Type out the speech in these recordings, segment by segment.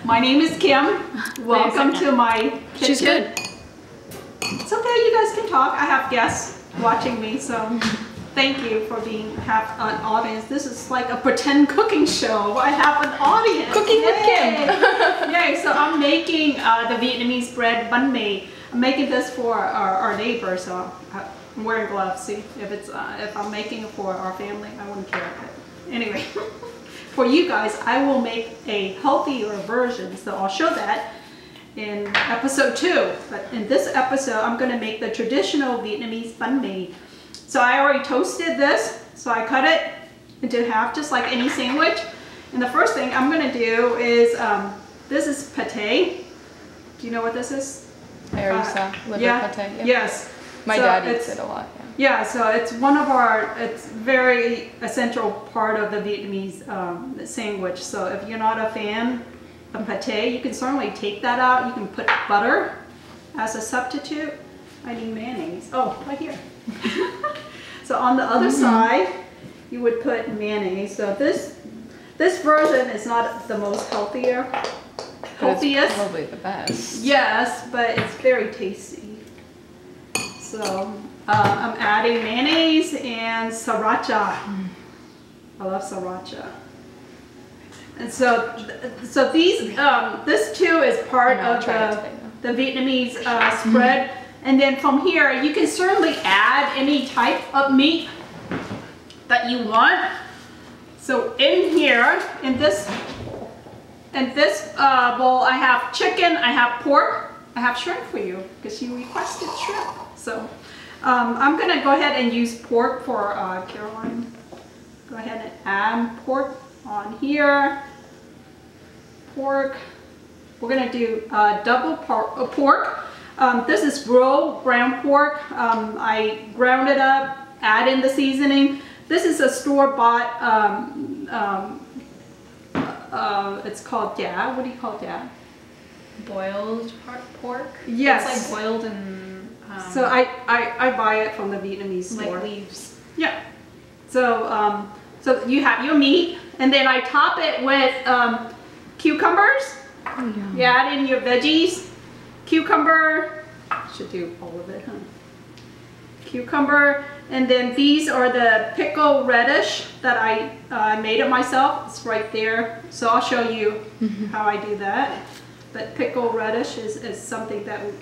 My name is Kim. Welcome to my kitchen. She's good. It's okay, you guys can talk. I have guests watching me, so thank you for have an audience. This is like a pretend cooking show. I have an audience. Cooking with Kim. Yay, so I'm making the Vietnamese bread Banh Mi. I'm making this for our neighbor, so I'm wearing gloves. See, if I'm making it for our family, I wouldn't care. But anyway, for you guys, I will make a healthier version, so I'll show that in episode 2. But in this episode, I'm going to make the traditional Vietnamese Banh Mi. So I already toasted this, so I cut it into half just like any sandwich. And the first thing I'm going to do is, this is pate. Do you know what this is? I already saw liver pate. Yep. Yes. My dad eats it a lot. Yeah, so it's one of it's very essential part of the Vietnamese sandwich. So if you're not a fan of pate, you can certainly take that out. You can put butter as a substitute. I need mayonnaise. Oh, right here. So on the other side, you would put mayonnaise. So this version is not the most healthiest. It's probably the best. Yes, but it's very tasty. So I'm adding mayonnaise and sriracha. I love sriracha. And so this too is part of the Vietnamese spread. And then from here, you can certainly add any type of meat that you want. So in here, in this bowl, I have chicken, I have pork, I have shrimp for you because you requested shrimp. So I'm gonna go ahead and use pork for Caroline. Go ahead and add pork on here. Pork. We're gonna do double pork. This is raw ground pork. I ground it up, add in the seasoning. This is a store-bought, it's called da. What do you call da? Boiled pork? Yes. It's like boiled in... so I buy it from the Vietnamese store. Like leaves. Yeah. So, so you have your meat, and then I top it with cucumbers. Oh, yeah. You add in your veggies. Cucumber, should do all of it, huh? Cucumber, and then these are the pickled radish that I made it myself. It's right there, so I'll show you how I do that. But pickled radish is something that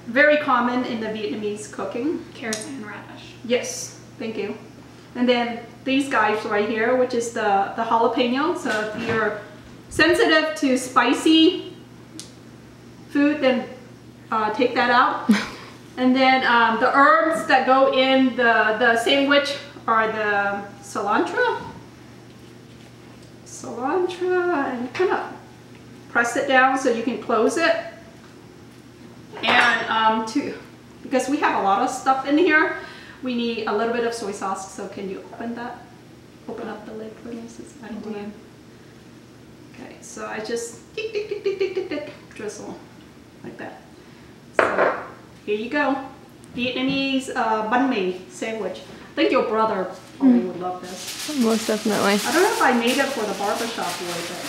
very common in the Vietnamese cooking. Carrots and radish. Yes, thank you. And then these guys right here, which is the jalapeno. So if you're sensitive to spicy food, then take that out. And then the herbs that go in the sandwich are the cilantro. And kind of press it down so you can close it. And because we have a lot of stuff in here, we need a little bit of soy sauce. So can you open that? Open up the lid for me. I don't want to. Okay, so I just drizzle like that. So here you go, Vietnamese Banh Mi sandwich. I think your brother probably would love this. Most definitely. I don't know if I made it for the barbershop boy, but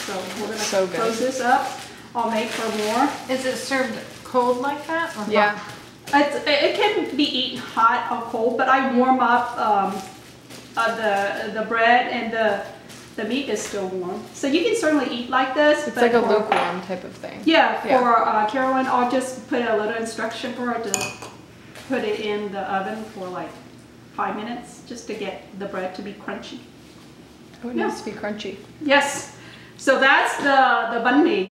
so we're gonna close this up. I'll make her more. Is it served cold like that? Or yeah. hot? It can be eaten hot or cold, but I warm up the bread, and the meat is still warm. So you can certainly eat like this. It's like a lukewarm type of thing. Yeah, for Caroline, I'll just put a little instruction for her to put it in the oven for like 5 minutes just to get the bread to be crunchy. Oh, it needs to be crunchy. Yes. So that's the Banh Mi.